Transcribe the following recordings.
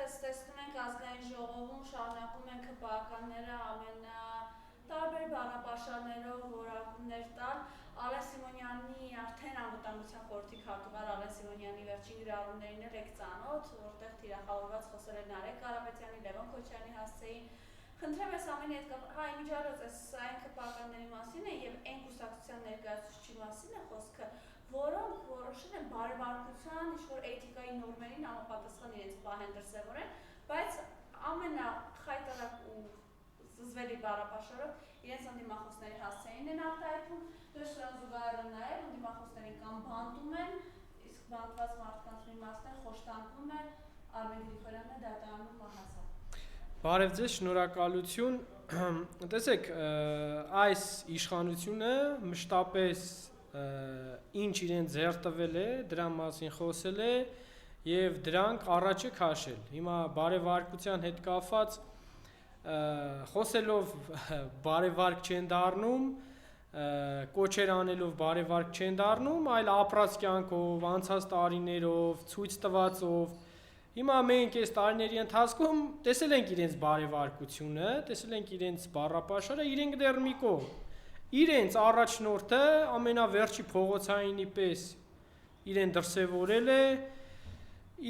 ինչպես տեսնում ենք ազգային ժողովում շարունակում են ԿՊԱ-ականները տարբեր բառապաշարներով որակումներ տալ Ալեն Սիմոնյանի արդեն անվտանգության խորհրդի քարտուղար Ալեն Սիմոնյանի վերջին գրառումներին էլ եք ծանոթ, որտեղ թիրախավորված խոսել է Նարեկ Կարապետյանի, Լևոն Քոչարյանի հասցեին։ Խնդրեմ ես ամենի հետ հա իմիջիալոց այս այն ԿՊԱ-ականների մասին է եւ այն կուսակցության ներկայացուցիչի մասին է խոսքը, որոնք որոշել են բարեվարկության ինչ-որ էթիկայի նորմերին համապատասխան իրենց պահեն դրսևորեն, բայց ամենախայտարակ ու զզվելի բառապաշարով իրենց ընդդիմախոսների հասցեին են արտահայտում, դրանց զուգահեռ նաև ընդդիմախոսներին կամ բանտում են, իսկ բանտված մարդկանց մի մասն են խոշտանգում են, Արմեն Գրիգորյանն է դատարանում մահացավ։ Բարև ձեզ, շնորհակալություն։ Տեսեք, այս իշխանությունը մշտապես ինչ իրեն ձեռ տվել է, դրա մասին խոսել է եւ դրանք առաջ է քաշել։ Հիմա բարեվարկության հետ կապված խոսելով բարեվարկ չեն դառնում, կոչեր անելով բարեվարկ չեն դառնում, այլ ապրած կյանքով, անցած տարիներով, ցույց տվածով Հիմա մենք այս տարիների ընթացքում տեսել ենք իրենց բարեվարկությունը, տեսել ենք իրենց բառապաշարը, իրենք դեռ մի կողմ։ Իրենց առաջնորդը ամենավերջի փողոցայինի պես իրեն դրսևորել է,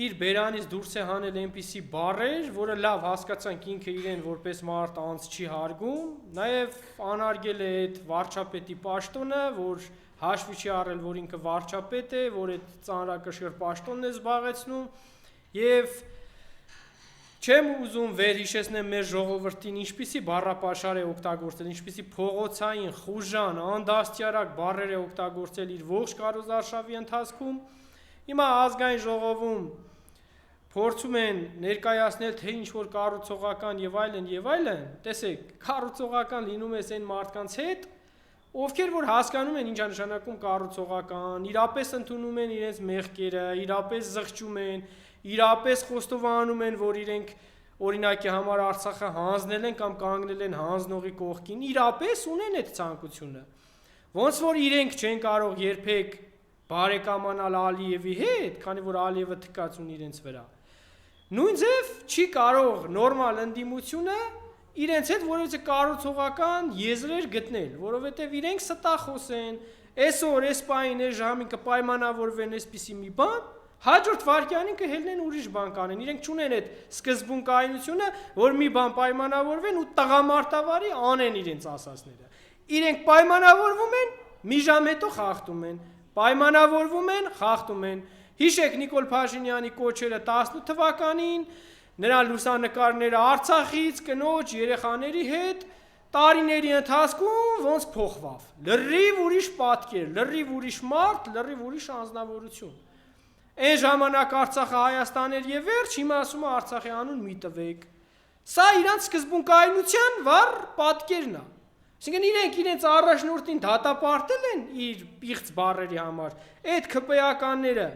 իր բերանից դուրս է հանել այնպիսի բառեր, որը լավ հասկացանք ինքը իրեն որպես մարդ անց չի հարգում, նաև անարգել է այդ վարչապետի պաշտոնը, որ հաշվի չի առել, որ ինքը վարչապետ է, որ այդ ծանրակշիռ պաշտոնն է զբաղեցնում Եվ չեմ ուզում վերհիշեցնեմ մեր ժողովրդին ինչպիսի բառապաշար է օգտագործել, ինչպիսի փողոցային, խուժան, անդաստիարակ բառեր է օգտագործել իր ողջ կարոզարշավի ընթացքում։ Հիմա ազգային ժողովում փորձում են ներկայացնել թե ինչ-որ կառուցողական եւ այլն, տեսեք, կառուցողական լինում է այն մարդկանց հետ, ովքեր որ հասկանում են ինչ է նշանակում կառուցողական, իրապես ընդունում են իրենց մեղքերը, իրապես զղջում են, իրապես խոստովանում են, որ իրենք օրինակի համար Արցախը հանձնել են կամ կանգնել են հանձնողի կողքին, իրապես ունեն այդ ցանկությունը։ Ոնց որ իրենք չեն կարող երբեք բարեկամանալ Ալիևի հետ, քանի որ Ալիևը թքած ունի իրենց վրա։ Նույն ձև չի կարող նորմալ ընդդիմությունը իրենց հետ որևէ կառուցողական եզրեր գտնել, որովհետև իրենք ստախոս են, այսօր, այս պահին, այս ժամին կպայմանավորվեն այսպիսի մի բան, հաջորդ վայրկյանին կհելնեն ուրիշ բան կանեն, իրենք չունեն այդ սկզբունքայնությունը, որ մի բան պայմանավորվեն ու տղամարդավարի անեն իրենց ասածները։ Իրենք պայմանավորվում են, մի ժամ հետո խախտում են, պայմանավորվում են, խախտում են։ Հիշեք Նիկոլ Փաշինյանի կոչերը 18 թվականին, նրա լուսանկարները Արցախից, կնոջ, երեխաների հետ, տարիների ընթացքում ոնց փոխվավ։ Լրիվ ուրիշ պատկեր, լրիվ ուրիշ մարդ, լրիվ ուրիշ անձնավորություն։ Այն ժամանակ Արցախը Հայաստան էր եւ վերջ, հիմա ասում է Արցախի անուն մի տվեք։ Սա իրանց սկզբունքայնության վառ պատկերն է։ Այսինքն իրենց առաջնորդին դատապարտել են իր պիղծ բառերի համար։ Այդ ԿՊԱ-ականները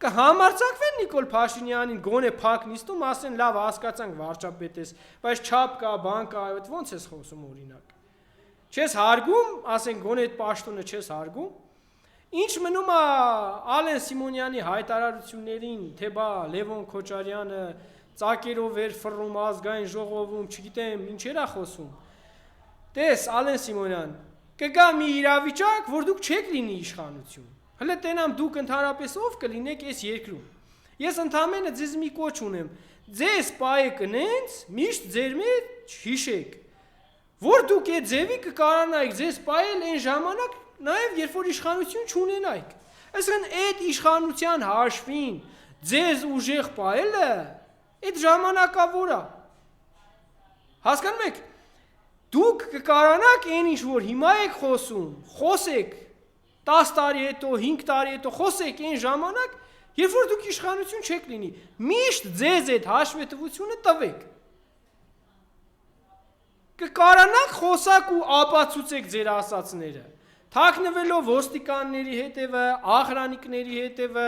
կհամարձակվեն Նիկոլ Փաշինյանին գոնե փակ նիստում, ասեն լավ հասկացանք վարչապետ ես, բայց չափ կա, բան կա, այդ ոնց ես խոսում օրինակ։ Չես հարգում, ասեն գոնե այդ պաշտոնը չես հարգում։ Ինչ մնում է Ալեն Սիմոնյանի հայտարարություններին, թե բա Լևոն Քոչարյանը ծակերով էր ֆռում ազգային ժողովում, չգիտեմ, ինչեր է խոսում։ Տես Ալեն Սիմոնյան, կգա մի իրավիճակ, որ դուք չեք լինի իշխանություն։ Հələ տենամ դուք ընդհանրապես ով կլինեք այս երկրում։ Ես ընդամենը ձեզ մի կոչ ունեմ։ Ձեզ պայեք նենց, միշտ ձեր մեջ հիշեք, որ դուք այդ ձևի կկարանայիք ձեզ պայել այն ժամանակ Նաև երբ որ իշխանություն չունենայիք, այսինքն այդ իշխանության հաշվին ձեզ ուժեղ պահելը այդ ժամանակավոր է։ Հասկանում եք, դուք կկարանաք այն ինչ որ հիմա եք խոսում, խոսեք 10 տարի հետո, 5 տարի հետո խոսեք այն ժամանակ, երբ որ դուք իշխանություն չեք լինի, միշտ ձեզ այդ հաշվետվությունը տվեք։ Կկարանաք խոսակ ու ապացուցեք ձեր ասածները։ Թաքնվելով ոստիկանների հետևը, աղրանիկների հետևը,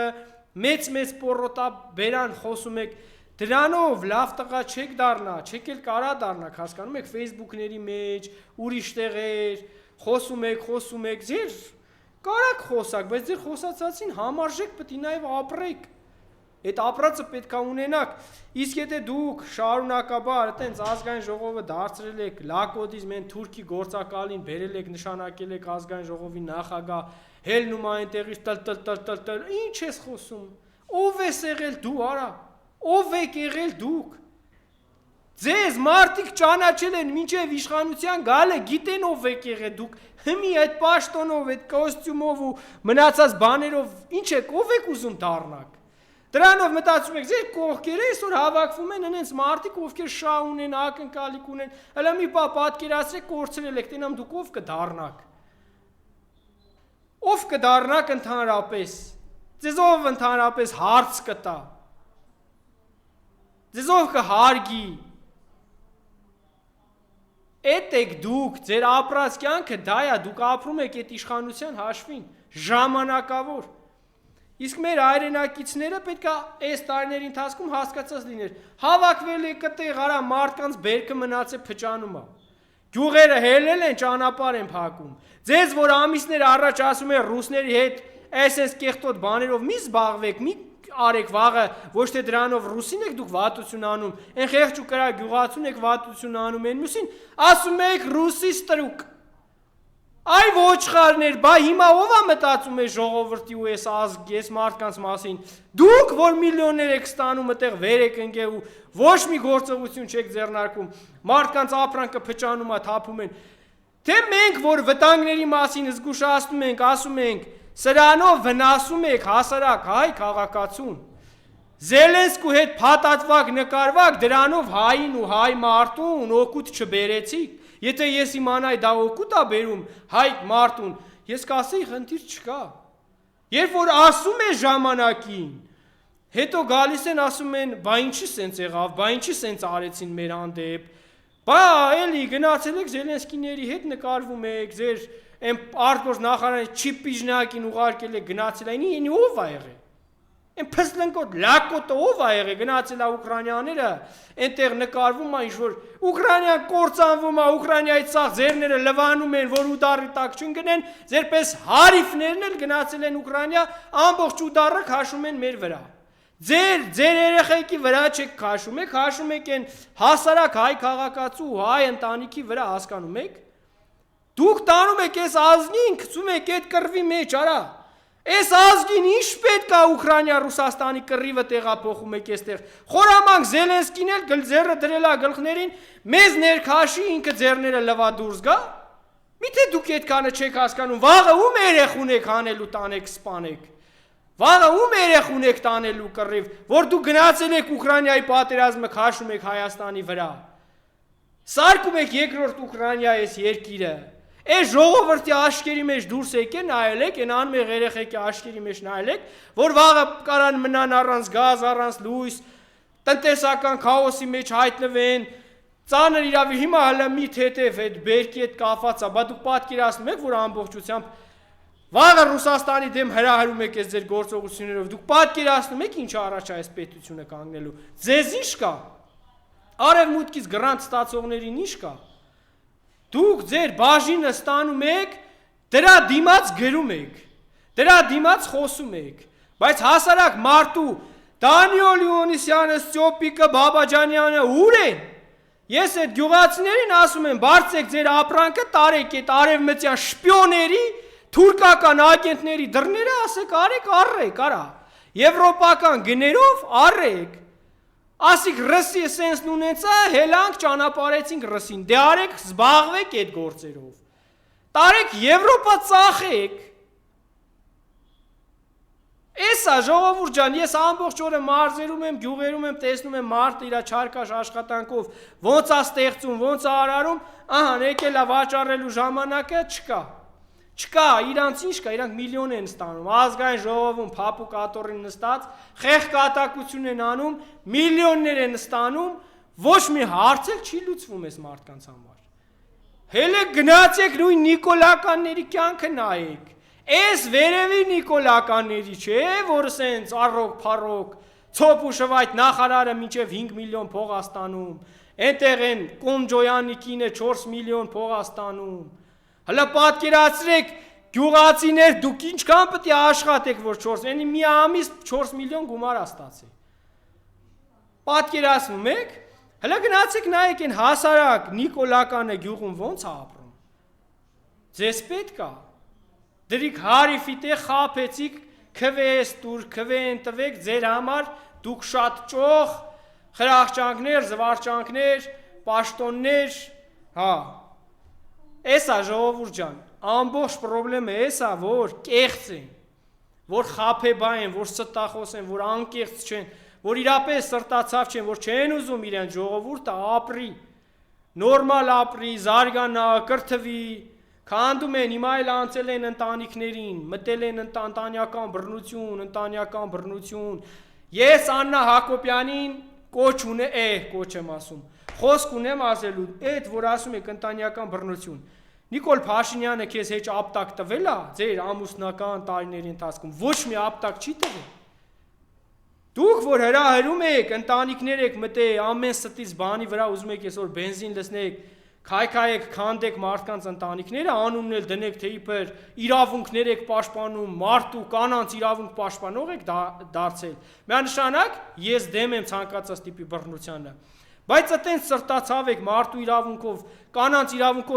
մեծ պորոտա բերան խոսում եք, դրանով լավ տղա չեք դառնա, չեք էլ կարա դառնաք, հասկանում եք, Facebook-ների մեջ, ուրիշ տեղեր, խոսում եք, ձեր կարաք խոսակ, բայց ձեր խոսացածին համարժեք պետք է նաև ապրեք։ Այդ ապրածը պետք է ունենաք, իսկ եթե դուք շարունակաբար այտենց ազգային ժողովը դարձրել եք լակոդիզմ, են թուրքի գործակալին բերել եք, նշանակել եք ազգային ժողովի նախագահ, հելնում այնտեղից տլ, ինչ ես խոսում, ով ես եղել դու, արա, ով եք եղել դուք, ձեզ մարդիկ ճանաչել են մինչև իշխանության գալը, գիտեն ով եք եղել դուք, հիմի այդ պաշտոնով, այդ կոստյումով ու մնացած բաներով, ինչ եք, ով եք ուզում դառնաք, դրանով մտածում եք, ձեր կողքերը այսօր հավաքվում են հենց մարդիկ, ովքեր շահ ունեն, ակնկալիք ունեն, հələ մի բա պատկերացրեք կորցրել եք, տենամ դուք ով կդառնաք, ով կդառնաք ընդհանրապես, ձեզ ով ընդհանրապես հարց կտա, ձեզ ով կհարգի, էդ եք դուք, ձեր ապրած կյանքը դա է, դուք ապրում եք այդ իշխանության հաշվին, ժամանակավոր, իսկ մեր հայրենակիցները պետք է այս տարիների ընթացքում հասկացած լիներ, հավաքվել է կտեղ արա մարդկանց բերքը մնաց է փճանում է, գյուղերը հելել են, ճանապարհ են փակում, ձեզ որ ամիսներ առաջ ասում են ռուսների հետ այս կեղտոտ բաներով մի զբաղվեք, մի արեք վաղը, ոչ թե դրանով ռուսին եք դուք վատություն անում, են խեղճ ու կրա գյուղացուն եք վատություն անում, են մյուսին ասում եք ռուսի ստրուկ, այ ոչխարներ, բա հիմա ով է մտածում է ժողովրդի ու այս մարդկանց մասին, դուք որ միլիոններ եք ստանում այդտեղ վեր եք ընկել ու ոչ մի գործողություն չեք ձեռնարկում, մարդկանց ապրանքը փճանում է, թափում են, թե մենք որ վտանգների մասին զգուշացնում ենք, ասում ենք, սրանով վնասում եք հասարակ հայ քաղաքացուն, Զելենսկու հետ փաթաթվակ նկարվակ դրանով հային ու հայ մարդուն օգուտ չբերեցիք, եթե ես իմանայի դա օգուտ է բերում հայ մարդուն, ես կասեի խնդիր չկա, երբ որ ասում է ժամանակին, հետո գալիս են ասում են, բա ինչի սենց եղավ, բա ինչի սենց արեցին մեր հանդեպ, բա էլի գնացել եք Զելենսկիների հետ նկարվում եք, ձեր արտգործ նախարարին չիպիժնակին ուղարկել է գնացել այն, ինի ով է եղել, են փսլնկոտ, լակոտը ով է եղել, գնացել է ուկրանյաները, ենտեղ նկարվում է ինչ-որ, ուկրանյան կործանվում է, ուկրանյայի ծաղ ձերները լվանում են, որ ուդարի տակ չընկնեն, ձերպես հարիվներն էլ գնացել են ուկրանյա, ամբողջ ուդարը քաշում են մեր վրա, ձեր երեխեքի վրա չեք քաշում եք են հասարակ հայ քաղաքացու, հայ ընտանիքի վրա հասկանում եք, դուք տանում եք այս ազգին, գցում եք այդ կռվի մեջ, արա, այս ազգին ինչ պետք է Ուկրաինա Ռուսաստանի կռիվը տեղափոխում եք այստեղ, խորամանկ Զելենսկին էլ ձեռը դրել է գլխներին, մեզ ներքաշի ինքը ձեռները լվա դուրս գա, միթե դուք այդքանը չեք հասկանում, վաղը ում երեխուն եք հանելու տանեք սպանեք, վաղը ում երեխուն եք տանելու կռիվ, որ դուք գնացել եք Ուկրաինայի պատերազմը քաշում եք Հայաստանի վրա, սարկում եք երկրորդ Ուկրաինա այս երկիրը, այս ժողովրդի աշկերի մեջ դուրս եկեք նայել եք, այն անմեղ երեխեքի աշկերի մեջ նայել եք, որ վաղը կարան մնան առանց գազ, առանց լույս, տնտեսական քաոսի մեջ հայտնվեն, ծանր իրավի հիմա հələ մի թեթև այդ բերքի հետ կապված է, բա դուք պատկերացնում եք, որ ամբողջությամբ վաղը Ռուսաստանի դեմ հրահրում եք այս ձեր գործողություններով, դուք պատկերացնում եք ինչ առաջ այս պետությունը կանգնելու, ձեզ ինչ կա, արևմուտքից գրանտ ստացողներին ինչ կա, դուք ձեր բաժինը ստանում եք, դրա դիմաց գրում եք, դրա դիմաց խոսում եք, բայց հասարակ մարդու Դանիել Իոնիսյանը, Ստյոպիկը, Բաբաջանյանը ուր են, ես այդ գյուղացիներին ասում եմ, բարձեք ձեր ապրանքը, տարեք այդ արևմտյան շպիոների, թուրքական ագենտների դռները, ասեք արեք, առեք, արա, եվրոպական գներով առեք, ասիկ ռսի սենսն ունեցա, հելանք ճանապարեցինք ռսին, դե արեք զբաղվեք այդ գործերով, տարեք Եվրոպա ծախեք, էսա ժողովուրդ ջան, ես ամբողջ օրը մարզերում եմ, գյուղերում եմ, տեսնում եմ մարդը իր չարկաշ աշխատանքով, ոնց է ստեղծում, ոնց է արարում, ահան եկել է վաճառելու ժամանակը, չկա, իրանց ինչ կա, իրանք միլիոն են ստանում, ազգային ժողովում փափուկ աթոռին նստած, խեղկատակություն են անում, միլիոններ են ստանում, ոչ մի հարց էլ չի լուծվում այս մարդկանց համար։ Հələ գնացեք նույն նիկոլականների կյանքը նայեք, այս վերևի նիկոլականների չէ, որ սենց առոք փառոք, ցոփ ու շվայտ նախարարը մինչև 5 միլիոն փող է ստանում, այնտեղ են Կոմջոյանի կինը 4 միլիոն փող է ստանում։ Հələ պատկերացրեք գյուղացիներ, դուք ինչքան պետք է աշխատեք, որ 4, մի ամիս 4 միլիոն գումար ստացի։ Պատկերացնում եք, հələ գնացեք նայեք այն հասարակ Նիկոլականը գյուղում ոնց է ապրում։ Ձեզ պետք է։ Դրիք հարիֆիտե խափեցիք, քվես տուր, քվեն տվեք ձեր համար, դուք շատ ճոխ, խրախճանքներ, զվարճանքներ, պաշտոններ, հա։ Էսա ժողովուրդ ջան, ամբողջ խնդրեմը էսա, որ կեղծ են, որ խափեբա են, որ ստախոս են, որ անկեղծ չեն, որ իրապես սրտացավ չեն, որ չեն ուզում իրեն ժողովուրդը ապրի, նորմալ ապրի, զարգանա, կրթվի, քանդում են, հիմա էլ անցել են ընտանիքներին, մտել են ընտանյական բռնություն։ Ես Աննա Հակոբյանին կոչ եմ ասում, խոսք ունեմ ասելու, այդ որ ասում եք ընտանյական բռնություն, Նիկոլ Փաշինյանը քեզ հեչ ապտակ տվել է ձեր ամուսնական տարիների ընթացքում, ոչ մի ապտակ չի տվել։ Դուք որ հրահրում եք, ընտանիքներ եք մտե ամեն ստից բանի վրա ուզում եք այսօր բենզին լցնեք, քայքայեք, քանդեք մարդկանց ընտանիքները, անունն էլ դնեք, թե իբր իրավունքներ եք պաշտպանում, մարդու կանանց իրավունք պաշտպանող եք դարձել։ Միանշանակ ես դեմ եմ ցանկացած տիպի բռնությանը։ Բայց այտենց սրտացավ եք մարդու իրավունքով, կանանց իրավունքով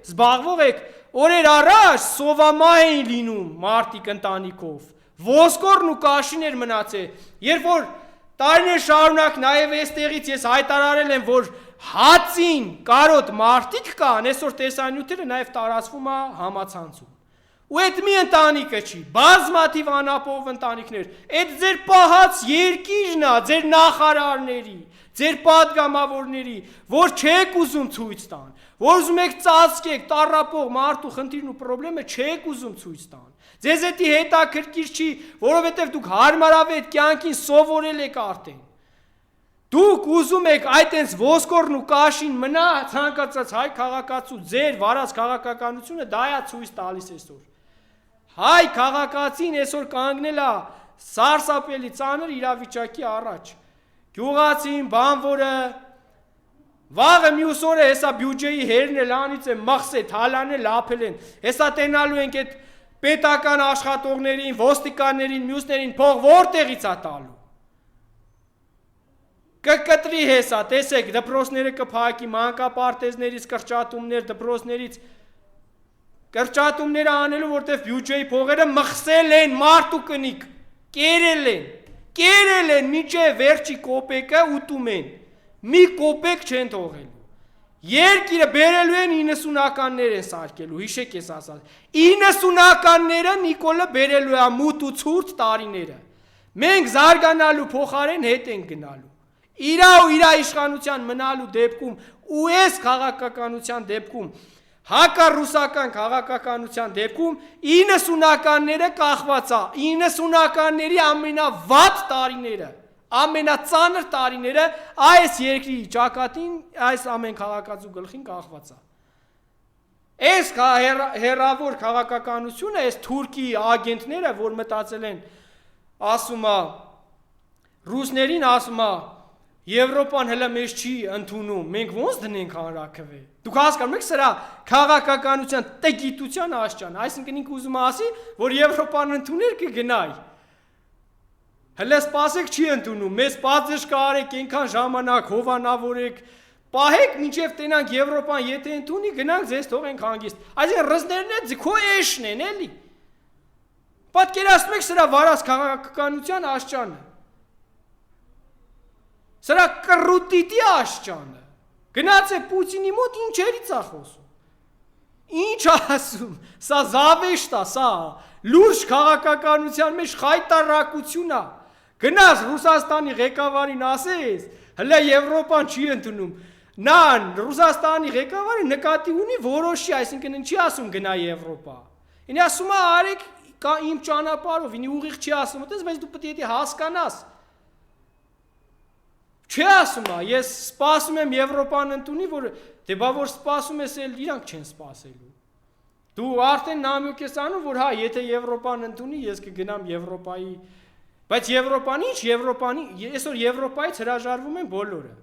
զբաղվող եք, օրեր առաջ սովամա էին լինում մարդիկ ընտանիքով, ոսկորն ու կաշին էր մնացել, երբ որ տարիներ շարունակ նաև այստեղից ես հայտարարել եմ, որ հացին կարոտ մարդիկ կան, այսօր տեսանյութերը նաև տարածվում է համացանցում։ Ու այդ մի ընտանիքը չի, բազմաթիվ անապահով ընտանիքներ, այդ ձեր պահած երկիրն է, ձեր նախարարների, ձեր պատգամավորների, որ չեք ուզում ցույց տան, որ ուզում եք ծածկեք, տառապող մարդու խնդիրն ու խնդրեմը չեք ուզում ցույց տան։ Ձեզ էդի հետաքրքիր չի, որովհետև դուք հարմարավետ կյանքին սովորել եք արդեն։ Դուք ուզում եք այտենց ոսկորն ու կաշին մնա ցանկացած հայ քաղաքացու ձեր վարած քաղաքականությունը դա է ցույց տալիս այսօր։ Հայ քաղաքացին այսօր կանգնել է սարսափելի ծանր իրավիճակի առաջ։ Գյուղացին, բանվորը, վաղը մյուս օրը հեսա բյուջեի հերն էլ անից է մխսե, թալան է լապել են, հեսա տենալու ենք այդ պետական աշխատողներին, ոստիկաններին, մյուսներին փող որտեղից է տալու։ Կկտրի հեսա, տեսեք, դպրոցները կփակի, մանկապարտեզներից կրճատումներ, դպրոցներից կրճատումները անելու, որտեղ բյուջեի փողերը մխսել են, մարդու կնիկ, կերել են, մինչև վերջի կոպեկը ուտում են, մի կոպեկ չեն թողելու, երկիրը բերելու են 90-ականներ են սարկելու, հիշեք ես ասած, 90-ականները Նիկոլը բերելու է մութ ու ցուրտ տարիները, մենք զարգանալու փոխարեն հետ ենք գնալու, իրա իշխանության մնալու դեպքում ու այս քաղաքականության դեպքում, հակառուսական քաղաքականության դեպքում 90-ականները կախված է, 90-ականների ամենավատ տարիները, ամենածանր տարիները այս երկրի ճակատին, այս ամեն քաղաքացու գլխին կախված է։ Այս հեռավոր քաղաքականությունը, այս թուրքի ագենտները, որ մտածել են, ասում է, ռուսներին ասում է, Եվրոպան հələ մեզ չի ընդունում, մենք ոնց դնենք հանրաքվե։ Դուք հասկանում եք սրա քաղաքականության տգիտության աշճան, այսինքն ինքը ուզում է ասի, որ Եվրոպան ընդուներ կգնայի։ Հələ սպասեք չի ընդունում, մեզ պատժ կարեք, այնքան ժամանակ հովանավորեք, պահեք մինչև տենանք Եվրոպան, եթե ընդունի, գնանք ձեզ թողենք հանգիստ։ Այսինքն ռզներն քո էշն են, էլի։ Պատկերացնում եք սրա վարած քաղաքականության աշճանը։ Սրա կռուտիտի աշճանը, գնաց է Պուտինի մոտ ինչերից է խոսում, ինչ ասում, սա զավեշտ է, սա լուրջ քաղաքականության մեջ խայտարակություն է, գնաց Ռուսաստանի ղեկավարին ասես, հələ Եվրոպան չի ընդունում, նան Ռուսաստանի ղեկավարը նկատի ունի որոշի, այսինքն ինչի ասում գնա Եվրոպա, ինի ասում է արեք իմ ճանապարհով, ինի ուղիղ չի ասում, բայց դու պետք է հասկանաս, Չէ ասում է, ես սպասում եմ Եվրոպան ընդունի, որ դե բա որ սպասում ես էլ իրանք չեն սպասելու։ Դու արդեն նամյոք ես անում, որ հա, եթե Եվրոպան ընդունի, ես կգնամ Եվրոպայի, բայց Եվրոպան ինչ, այսօր Եվրոպայից հրաժարվում են բոլորը։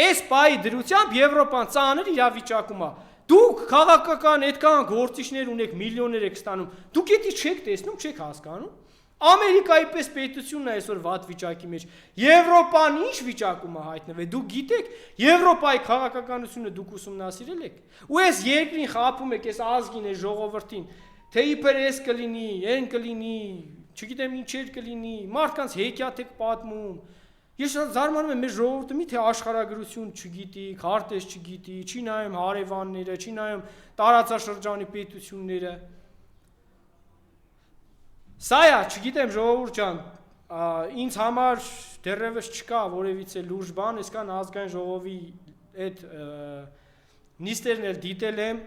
Այս պայի դրությամբ Եվրոպան ծանր իրավիճակում է։ Դուք քաղաքական այդքան գործիչներ ունեք, միլիոններ եք ստանում, դուք էդի չեք տեսնում, չեք հասկանում։ Ամերիկայի պես պետությունն է այսօր վատ վիճակի մեջ, Եվրոպան ինչ վիճակում է հայտնվել, դուք գիտեք, Եվրոպայի քաղաքականությունը դուք ուսումնասիրել եք, ու այս երկրին խաբում եք, այս ազգին, այս ժողովրդին, թե իբր էս կլինի, այն կլինի, չգիտեմ ինչեր կլինի, մարդկանց հեքիաթ եք պատմում։ Ես զարմանում եմ մեր ժողովուրդը միթե աշխարհագրություն չգիտի, քարտեզ չգիտի, չի նայում հարևանները, չի նայում տարածաշրջանի պետությունները։ Սա է, չգիտեմ ժողովուրդ ջան, ինձ համար դեռևս չկա որևիցե լուրջ բան, այսքան ազգային ժողովի այդ նիստերն էլ դիտել եմ,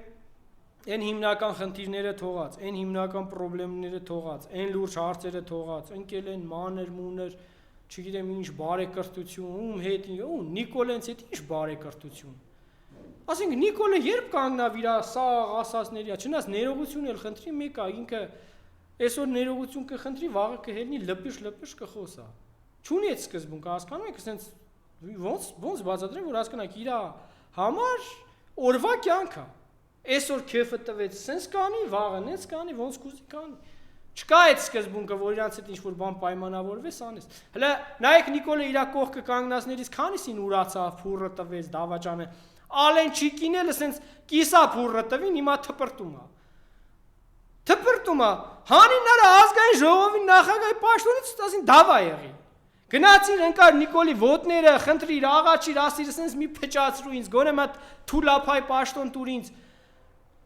այն հիմնական խնդիրները թողած, այն հիմնական խնդիրները թողած, այն լուրջ հարցերը թողած, ընկել են մանր մուներ, չգիտեմ ինչ բարեկրթություն, ում հետ, Նիկոլենց հետ ինչ բարեկրթություն։ Ասենք Նիկոլը երբ կանգնավ իր սաղ ասածների, չնայած ներողություն էլ խնդրի մեկ է, ինքը այսօր ներողություն կխնդրի, վաղը կհելնի լպիշ կխոսա։ Չունի այդ սկզբունքը, հասկանում եք, ասենց ոնց բացատրեմ, որ հասկանաք իր համար օրվա կյանք է։ Այսօր քեֆը տվեց, սենց կանի, վաղը նենց կանի, ոնց կուզի կանի։ Չկա այդ սկզբունքը, որ իրանց հետ ինչ-որ բան պայմանավորվես անես։ Հələ նայեք Նիկոլը իր կողքը կանգնածներից քանիսին ուրացավ, փուրը տվեց, դավաճանը։ Ալենչիկին էլ ասենց կիսա փուրը տվին, հիմա թպրտում է։ Հանին նրա ազգային ժողովի նախագահի պաշտոնից ասին դավա եղի։ Գնացին ընկար Նիկոլի ոտները, խնդրիր, աղաչիր, ասիր, ասենց մի փճացրու ինձ, գոնե մատ թուլափայ պաշտոն տուր ինձ։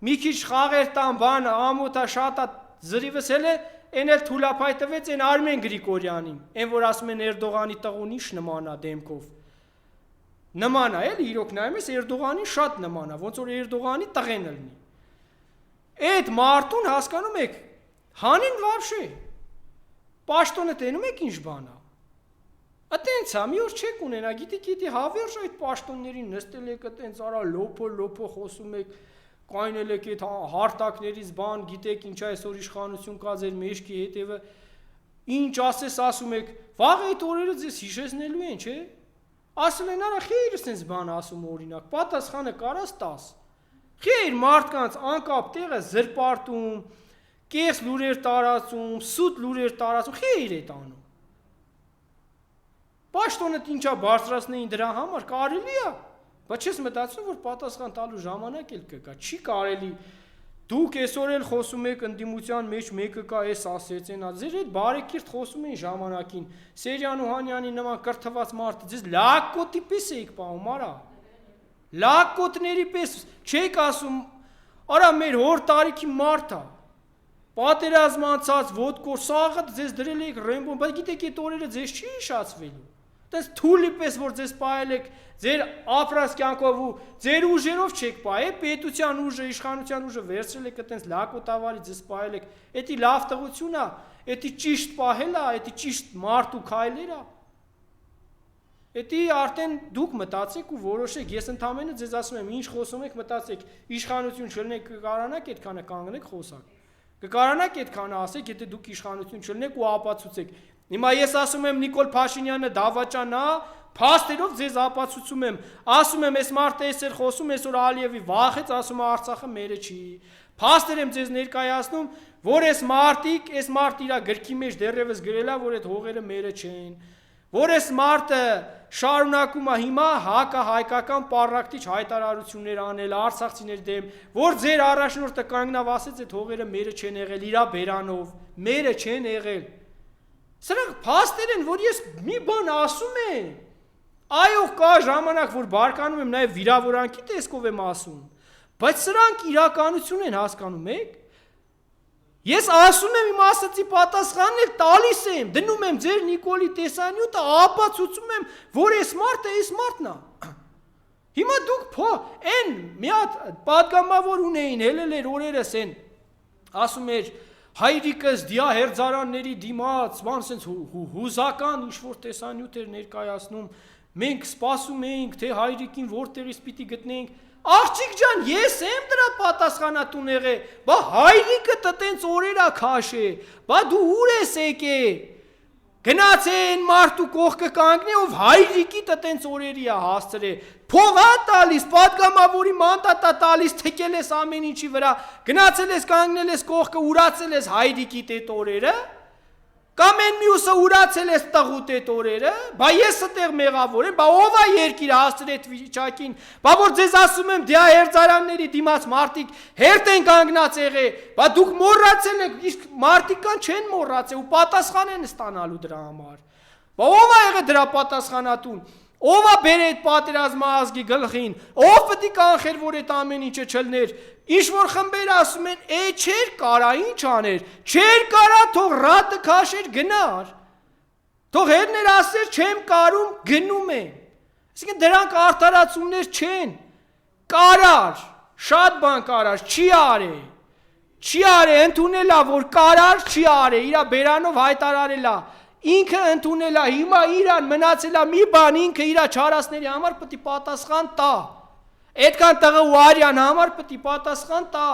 Մի քիչ խաղեր տան բան, ամոթա շատա զրիվս էլ է, այն էլ թուլափայ տվեց այն Արմեն Գրիգորյանին, այն որ ասում են Էրդողանի տղուն ինչ նման է դեմքով։ Նման է, էլի իրոք նայում ես Էրդողանին շատ նման է, ոնց որ Էրդողանի տղեն լինի։ Այդ մարդուն հասկանում եք, հանին վաբշե։ Պաշտոնը տենում եք ինչ բան է։ Այտենց է, մի օր չեք ունենա, գիտի հավերժ այդ պաշտոններին նստել եք, այտենց արա լոփո խոսում եք, կայնել եք այդ հարտակներից բան, գիտեք ինչ այսօր իշխանություն կա ձեր մեջքի հետևը, ինչ ասես ասում եք, վաղ այդ օրերը ձեզ հիշեցնելու են, չէ։ Ասել են արա խեիր ասենց բան ասում օրինակ, պատասխանը կարաս 10։ Խեիր մարդկանց անկապ տեղը զրպարտում, կեղծ լուրեր տարածում, սուտ լուրեր տարածում, խեիր այդ անում։ Պաշտոնը ինչա բարձրացնեին դրա համար կարելի է, բայց չես մտածում, որ պատասխան տալու ժամանակ էլ կգա, չի կարելի։ Դուք այսօր էլ խոսում եք ընդդիմության մեջ մեկը կա, էս ասեց, այն ձեր այդ բարեկիրթ խոսում էին ժամանակին, Սերյան Օհանյանի նման կրթված մարդը, ձեզ լակոտի պես էիք պահում, արա։ Լակոտների պես չեք ասում, արա մեր հոր տարիքի մարդ է։ Պատերազմ անցած ոտքոր սաղը ձեզ դրել եք ռեմբոն, բայց գիտեք այդ օրերը ձեզ չի հիշացվելու։ Տես թուլի պես որ ձեզ պահել եք ձեր ապրած կյանքով ու ձեր ուժերով չեք պահել, պետության ուժը, իշխանության ուժը վերցրել եք այտենց լակոտավարի ձեզ պահել եք։ Էդի լավ տղություն է, էդի ճիշտ պահել է, էդի ճիշտ մարդ ու քայլեր է։ Էդի արդեն դուք մտածեք ու որոշեք, ես ընդամենը ձեզ ասում եմ, ինչ խոսում եք, մտածեք, իշխանություն չլինեք, կկարանաք այդքանը կանգնեք խոսակ։ Կկարանաք այդքանը ասեք, եթե դուք իշխանություն չլինեք ու ապացուցեք։ Հիմա ես ասում եմ Նիկոլ Փաշինյանը դավաճան է, փաստերով ձեզ ապացուցում եմ, ասում եմ, այս մարդը էսեր խոսում, այսօր Ալիևի վախեց, ասում է Արցախը մերը չի։ Փաստեր եմ ձեզ ներկայացնում, որ այս մարդ իր գրքի մեջ դեռևս գրել է, որ այդ հողերը մերը չեն, որ այս մարդը շարունակում է հիմա հակահայկական պառակտիչ հայտարարություններ անել արցախցիներ դեմ, որ ձեր առաջնորդը կանգնավ ասեց այդ հողերը մերը չեն եղել իր բերանով, մերը չեն եղել։ Սրանք փաստեր են, որ ես մի բան ասում եմ, այո կա ժամանակ, որ բարկանում եմ նաև վիրավորանքի տեսքով եմ ասում, բայց սրանք իրականություն են, հասկանում եք։ Ես ասում եմ իմ ասացի պատասխանն էլ տալիս եմ, դնում եմ ձեր Նիկոլի տեսանյութը, ապացուցում եմ, որ այս մարդն է։ Հիմա դուք այն մի հատ պատգամավոր ունեին, հելել էր օրերս են, ասում էր հայրիկս դիահերձարանների դիմաց, բան սենց հուզական ինչ-որ տեսանյութ էր ներկայացնում, մենք սպասում էինք, թե հայրիկին որտեղից պիտի գտնենք, աղջիկ ջան, ես եմ դրա պատասխանատուն եղել, բա հայրիկը տենց օրերա քաշե, բա դու ուր ես եկե, Գնացեն մարդու կողքը կանգնի, ով հայրիկի տենց օրերի է հասցրել, փող է տալիս, պատգամավորի մանդատ է տալիս, թքել ես ամեն ինչի վրա, գնացել ես կանգնել ես կողքը, ուրացել ես հայրիկի տետ օրերը, կամ են մյուսը ուրացել ես տղու տետ օրերը, բա ես ստեղ մեղավոր եմ, բա ով է երկիրը հասցրել այդ վիճակին, բա որ ձեզ ասում եմ դիա հերձարանների դիմաց մարդիկ հերթ են կանգնած եղել, բա դուք մոռացել եք, իսկ մարդիկ կան չեն մոռացել ու պատասխան են ստանալու դրա համար, բա ով է եղել դրա պատասխանատուն, ով է բերել այդ պատերազմը ազգի գլխին, ով պետք է կանխեր, որ այդ ամեն ինչը չլներ, ինչ որ խմբերը ասում են, չէր կարա, ինչ աներ, չէր կարա, թող ռատը քաշեր գնար, թող հերներ ասեր չեմ կարում, գնում են, այսինքն դրանք արդարացումներ չեն, կարար, շատ բան կարար, չի արել, ընդունել է, որ կարար, չի արել, իրա բերանով հայտարարել է, ինքը ընդունել է, հիմա իրան մնացել է մի բան, ինքը իրա չարասների համար պետք է պատասխան տա, այդքան տղը ու արյան համար պետք է պատասխան տա,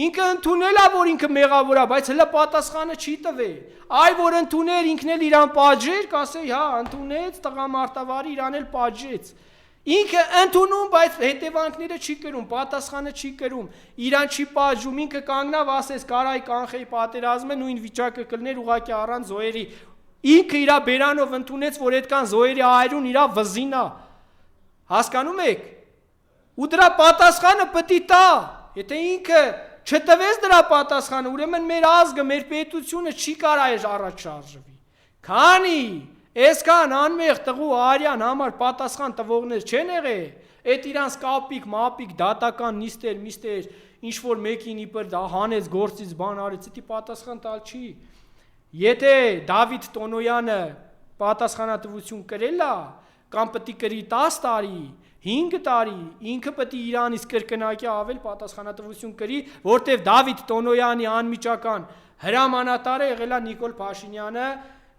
ինքը ընդունել է, որ ինքը մեղավոր է, բայց հլը պատասխանը չի տվել, այ որ ընդուներ ինքն էլ իրան պատժեր, կասեի հա, ընդունեց տղամարդավարի իրան էլ պատժեց, ինքը ընդունում, բայց հետևանքները չի կրում, պատասխանը չի կրում, իրան չի պատժում, ինքը կանգնավ ասես կարայի կանխեի պատերազմը, նույն վիճակը կլներ ուղղակի առանց զոհերի, ինքը իրա բերանով ընդունեց, որ այդքան զոհերի այրուն իրա վզին է, հասկանում եք, ու դրա պատասխանը պետք է տա, եթե ինքը չտվեց դրա պատասխանը, ուրեմն մեր ազգը, մեր պետությունը չի կարող առաջ շարժվի, քանի Այսքան անմեղ տղու արյան համար պատասխան տվողներ չեն եղել, այդ իրանց կապիկ, մապիկ, դատական նիստեր, միստեր, ինչ-որ մեկին իպր դա հանեց, գործից բան արեց, էդի պատասխան տալ չի, եթե Դավիթ Տոնոյանը պատասխանատվություն կրել է, կամ պետք է կրի 10 տարի, 5 տարի, ինքը պետք է իրանից կրկնակի ավել պատասխանատվություն կրի, որտև Դավիթ Տոնոյանի անմիջական հրամանատարը եղել է Նիկոլ Փաշինյանը,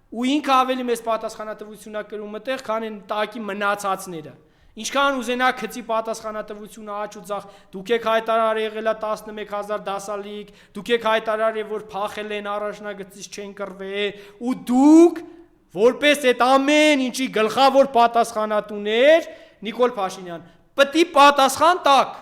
ու ինքը ավելի մեծ պատասխանատվություն է կրում մտեղ, քան են տակի մնացածները։ Ինչքան ուզենա քծի պատասխանատվությունը աճ ու ձախ, դուք եք հայտարարել եղել է 11000 դասալիկ, դուք եք հայտարարել, որ փախել են առաջնագծից չեն կռվել, ու դուք որպես այդ ամեն ինչի գլխավոր պատասխանատուներ, Նիկոլ Փաշինյան, պետք է պատասխան տաք։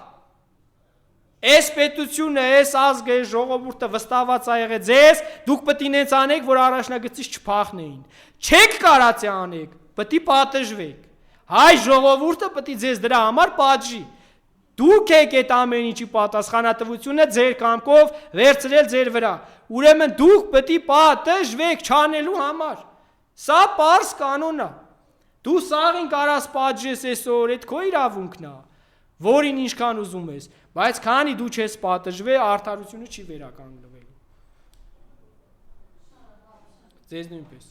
Այս պետությունը, այս ազգը, այս ժողովուրդը վստահված է եղել ձեզ, դուք պետք է նենց անեք, որ առաջնագծից չփախնեին։ Չեք կարացի անեք, պետք է պատժվեք։ Հայ ժողովուրդը պետք է ձեզ դրա համար պատժի։ Դուք եք այդ ամեն ինչի պատասխանատվությունը ձեր կամքով վերցրել ձեր վրա։ Ուրեմն դուք պետք է պատժվեք չանելու համար։ Սա պարզ կանոն է։ Դու սաղին կարաս պատժես այսօր, այդ քո իրավունքն է, որին ինչքան ուզում ես, բայց քանի դու չես պատժվել, արդարությունը չի վերականգնվելու։ Ձեզ նույնպես։